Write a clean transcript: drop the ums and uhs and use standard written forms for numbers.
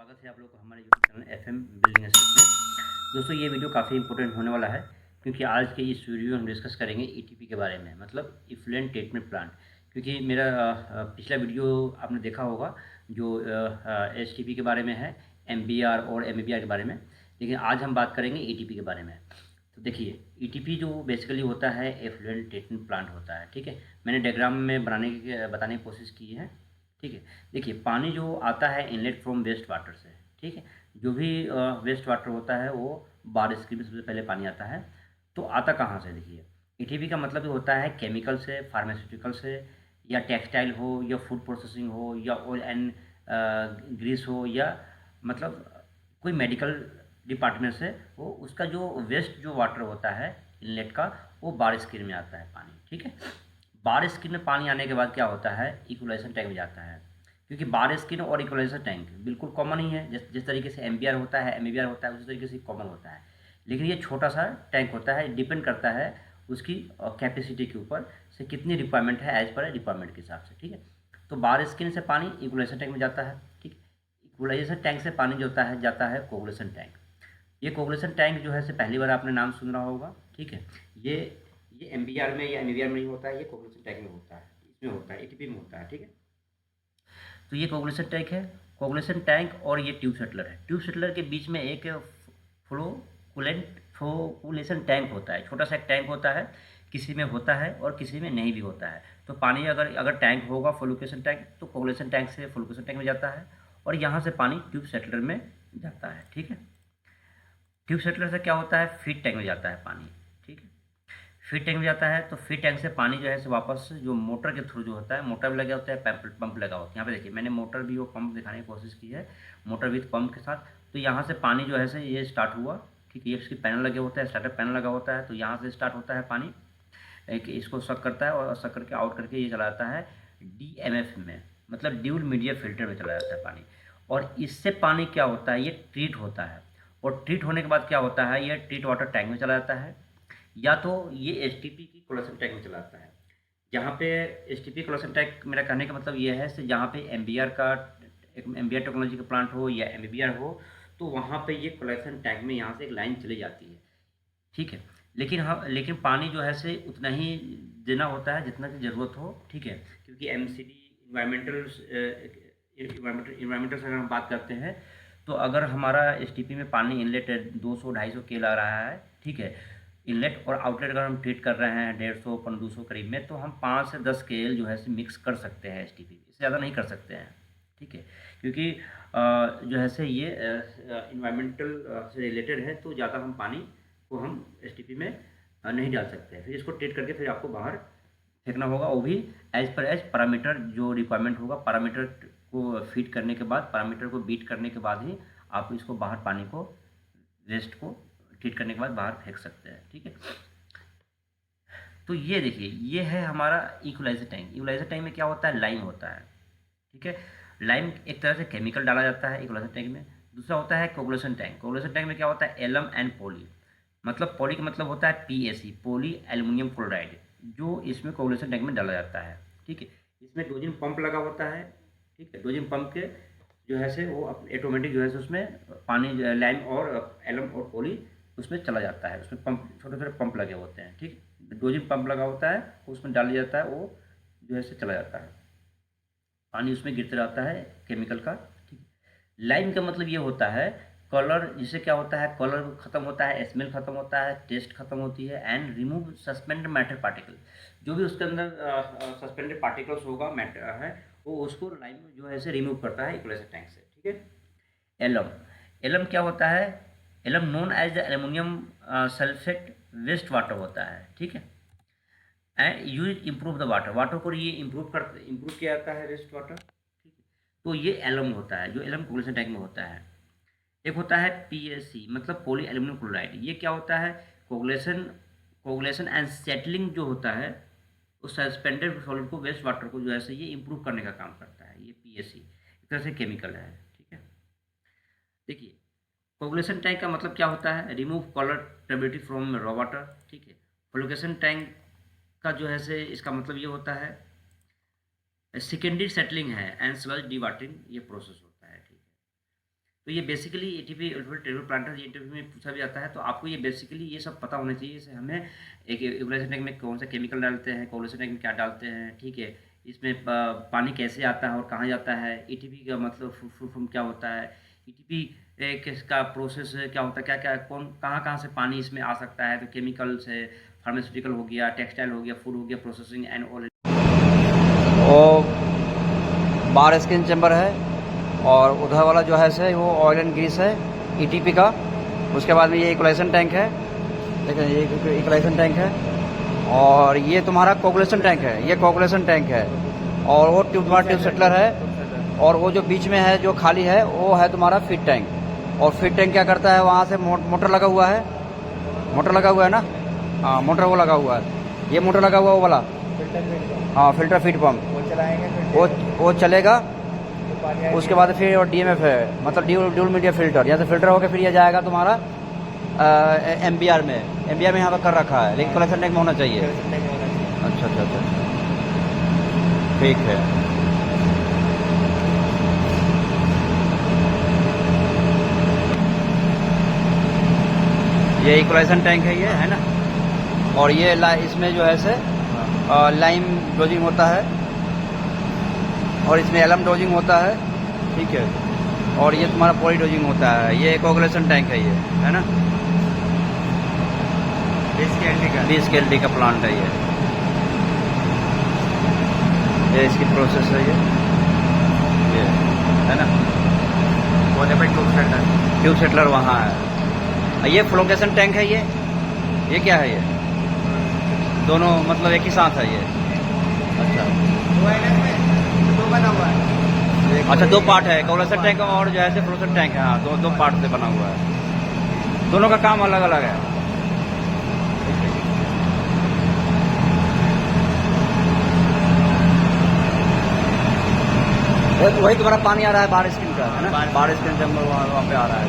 स्वागत है आप लोग को हमारे YouTube channel FM building skills में। दोस्तों ये वीडियो काफ़ी इंपॉर्टेंट होने वाला है क्योंकि आज के इस वीडियो में हम डिस्कस करेंगे ईटीपी के बारे में, मतलब इफ्लुएंट ट्रीटमेंट प्लांट। क्योंकि मेरा पिछला वीडियो आपने देखा होगा जो एसटीपी के बारे में है, एमबीआर और एमबीआर के बारे में, लेकिन आज हम बात करेंगे ईटीपी के बारे में। तो देखिए ईटीपी जो बेसिकली होता है एफ्लुएंट ट्रीटमेंट प्लांट होता है, ठीक है। मैंने डायग्राम में बताने की कोशिश की है, ठीक है। देखिए पानी जो आता है इनलेट फ्रॉम वेस्ट वाटर से, ठीक है। जो भी वेस्ट वाटर होता है वो बारिश की भी सबसे पहले पानी आता है। तो आता कहाँ से, देखिए ईटीपी का मतलब ये होता है केमिकल से, फार्मास्यूटिकल से, या टेक्सटाइल हो, या फूड प्रोसेसिंग हो, या ऑयल एंड ग्रीस हो, या मतलब कोई मेडिकल डिपार्टमेंट से, वो उसका जो वेस्ट जो वाटर होता है इनलेट का, वो बारिश स्किन में आता है पानी, ठीक है। बार स्किन में पानी आने के बाद क्या होता है, इक्वलाइजेशन टैंक में जाता है। क्योंकि बार स्किन और इक्वलाइजेशन टैंक बिल्कुल कॉमन ही है, जिस तरीके से एमबीआर होता है, एमबीआर होता है, उसी तरीके से कॉमन होता है। लेकिन ये छोटा सा टैंक होता है, डिपेंड करता है उसकी कैपेसिटी के ऊपर से कितनी रिक्वायरमेंट है एज पर रिक्वायरमेंट के हिसाब से, ठीक है। तो बार स्किन से पानी इक्वलाइजेशन टैंक में जाता है, ठीक। इक्वलाइजेशन टैंक से पानी जो होता है जाता है कोगुलेशन टैंक। ये कोगुलेशन टैंक जो है से पहली बार आपने नाम सुन रहा होगा, ठीक है। ये ये एमबीआर में या एमबीआर में नहीं होता है, ये कोगुलेशन टैंक में होता है, इसमें होता है, एटीपी में होता है, ठीक है। तो ये कोगुलेशन टैंक है। कोगुलेशन टैंक और ये ट्यूब शटलर है। ट्यूब शटलर के बीच में एक फ्लोकुलेशन टैंक होता है, छोटा सा एक टैंक होता है, किसी में होता है और किसी में नहीं भी होता है। तो पानी अगर अगर टैंक होगा फ्लोकुलेशन टैंक, तो कोगुलेशन टैंक से फ्लोकुलेशन टैंक में जाता है, और यहाँ से पानी ट्यूब शटलर में जाता है, ठीक है। ट्यूब शटलर से क्या होता है, फीड टैंक में जाता है पानी, ठीक है। फीड टैंक में जाता है, तो फीड टैंक से पानी जो है से वापस जो मोटर के थ्रू जो होता है, मोटर भी लगा होता है, पंप लगा होता है। यहाँ पे देखिए मैंने मोटर भी और पंप दिखाने की कोशिश की है, मोटर विथ पंप के साथ। तो यहाँ से पानी जो है से ये स्टार्ट हुआ, ठीक है। ये इसकी पैनल लगे होता है, स्टार्टर पैनल लगा होता है, तो यहाँ से स्टार्ट होता है पानी, एक इसको सक करता है और सक करके आउट करके ये चला जाता है डीएमएफ में, मतलब ड्यूल मीडिया फिल्टर में चला जाता है पानी। और इससे पानी क्या होता है, ये ट्रीट होता है, और ट्रीट होने के बाद क्या होता है, ये ट्रीट वाटर टैंक में चला जाता है, या तो ये एसटीपी की कोलेशन टैंक में चला जाता है। जहाँ पे एसटीपी कोलेशन टैंक, मेरा कहने का मतलब ये है से जहाँ पे एमबीआर का एमबीआर टेक्नोलॉजी का प्लांट हो या एमबीआर हो, तो वहाँ पे ये कोलेशन टैंक में यहाँ से एक लाइन चली जाती है, ठीक है। लेकिन पानी जो है से उतना ही देना होता है जितना की ज़रूरत हो, ठीक है। क्योंकि एमसीडी इन्वायरमेंटल से अगर हम बात करते हैं, तो अगर हमारा एसटीपी में पानी इनलेट 200-250 के ला रहा है, ठीक है, इनलेट, और आउटलेट अगर हम ट्रीट कर रहे हैं 150-200 करीब में, तो हम 5 से 10 केएल जो है से मिक्स कर सकते हैं एसटीपी, इससे ज़्यादा नहीं कर सकते हैं, ठीक है। क्योंकि जो है से ये इन्वायरमेंटल से रिलेटेड है, तो ज़्यादा हम पानी को हम एसटीपी में नहीं डाल सकते हैं। फिर इसको ट्रीट करके फिर आपको बाहर फेंकना होगा, वो भी एज पैरामीटर जो रिक्वायरमेंट होगा, पैरामीटर को फीड करने के बाद, पैरामीटर को बीट करने के बाद ही आप इसको बाहर पानी को, वेस्ट को ट्रीट करने के बाद बाहर फेंक सकते हैं, ठीक है। तो ये देखिए ये है हमारा इक्वलाइजर टैंक। इक्वलाइजर टैंक में क्या होता है, लाइम होता है, ठीक है। लाइम एक तरह से केमिकल डाला जाता है इक्वलाइजर टैंक में। दूसरा होता है कोगुलेशन टैंक। कोगुलेशन टैंक में क्या होता है, एलम एंड पॉली, मतलब पॉली का मतलब होता है पीएसी, पॉली एल्युमिनियम क्लोराइड, जो इसमें कोगुलेशन टैंक में डाला जाता है, ठीक है। इसमें डोजिन पंप लगा होता है, ठीक है। डोजिन पंप के जो है से वो ऑटोमेटिक जो है से उसमें पानी लाइम और एलम और पॉली उसमें चला जाता है। उसमें पंप, छोटे छोटे पंप लगे होते हैं, ठीक। डोजिन पंप लगा होता है, उसमें डाल दिया जाता है, वो जो है से चला जाता है, पानी उसमें गिरते रहता है केमिकल का, ठीक। लाइम का मतलब ये होता है कलर, जिससे क्या होता है, कलर खत्म होता है, स्मेल खत्म होता है, टेस्ट खत्म होती है, and remove suspended matter particle, जो भी उसके अंदर सस्पेंडेड पार्टिकल्स होगा, मैटर है, वो उसको लाइम जो है से रिमूव करता है इक्वलाइजर टैंक से, ठीक है। एलम, एलम क्या होता है, alum known as the aluminium sulphate waste water होता है, ठीक है। And use improve the water, water को ये इम्प्रूव किया जाता है वेस्ट वाटर, ठीक है। तो ये एलम होता है, जो एलम कोगुलेशन टैंक में होता है। एक होता है पीएसी, मतलब पॉली एल्युमिनियम क्लोराइड। ये क्या होता है, कोगुलेशन कोगुलेशन एंड सेटलिंग जो होता है, उस सस्पेंडेड सॉलिड को, वेस्ट वाटर को जो है से ये इम्प्रूव करने का काम करता है, ये पीएसी एक तरह से केमिकल है, ठीक है। देखिए कोगुलेशन टैंक का मतलब क्या होता है, remove colour turbidity from raw water, ठीक है। फ्लोकेशन टैंक का जो है से इसका मतलब ये होता है सेकेंडरी सेटलिंग है एंड स्लज डी वाटरिंग, ये प्रोसेस होता है, ठीक है। तो ये बेसिकली एटीपी ट्रिपल प्लांटर ये इंटरव्यू में पूछा भी जाता है, तो आपको ये बेसिकली ये सब पता होना चाहिए। जैसे हमें एक इवैल्यूएशन टैंक में कौन सा केमिकल डालते हैं, कोलेशन टैंक में क्या डालते हैं, ठीक है, इसमें पानी कैसे आता है और कहाँ जाता है, ईटीपी का मतलब फुल फॉर्म क्या होता है, ईटीपी का प्रोसेस क्या होता है, क्या क्या कौन कहाँ से पानी इसमें आ सकता है। तो केमिकल्स है, फार्मास्यूटिकल हो गया, टेक्सटाइल हो गया, फूड हो गया, प्रोसेसिंग एंड ऑल। वो बार स्किन चैम्बर है और उधर वाला जो है से वो ऑयल एंड ग्रीस है ईटीपी का। उसके बाद में ये इक्वलाइजेशन टैंक है, देखिए ये इक्वलाइजेशन टैंक है, और ये तुम्हारा कोगुलेशन टैंक है, ये कोगुलेशन टैंक है, और वो तुम्हारा ट्यूब सेटलर है, और वो जो बीच में है जो खाली है वो है तुम्हारा फीड टैंक। और फीड टैंक क्या करता है, वहाँ से मोटर लगा हुआ है, मोटर लगा हुआ है ना, हाँ मोटर वो लगा हुआ है, ये मोटर लगा हुआ है वो वाला, हाँ फिल्टर फीड पम्प, वो चलेगा। उसके बाद फिर और डीएमएफ है, मतलब ड्यूल मीडिया फिल्टर, यहाँ से फिल्टर होकर फिर ये जाएगा तुम्हारा एमबीआर में। एमबीआर में यहाँ पर कर रखा है, लेकिन कलेक्शन टैंक में होना चाहिए। अच्छा अच्छा अच्छा, ठीक है। ये इक्वलाइजेशन टैंक है, ये है ना, और ये इसमें जो है से लाइम डोजिंग होता है, और इसमें एलम डोजिंग होता है, ठीक है, और ये तुम्हारा पॉली डोजिंग होता है। ये कोगुलेशन टैंक है, ये है ना, 20 KLD का प्लांट है ये इसकी प्रोसेस है, ये है ना, ट्यूब सेटलर वहाँ है। ये फ्लोकेशन टैंक है, ये क्या है, ये दोनों मतलब एक ही साथ है ये। अच्छा बना हुआ है, अच्छा, दो पार्ट है, कोगुलेशन टैंक और जो है फ्लोकेशन टैंक है, हाँ दो पार्ट से बना हुआ है, दोनों का काम अलग अलग है। वही तुम्हारा पानी आ रहा है बार स्किन का, है ना, बार स्किन चैम्बर वहाँ पे आ रहा है।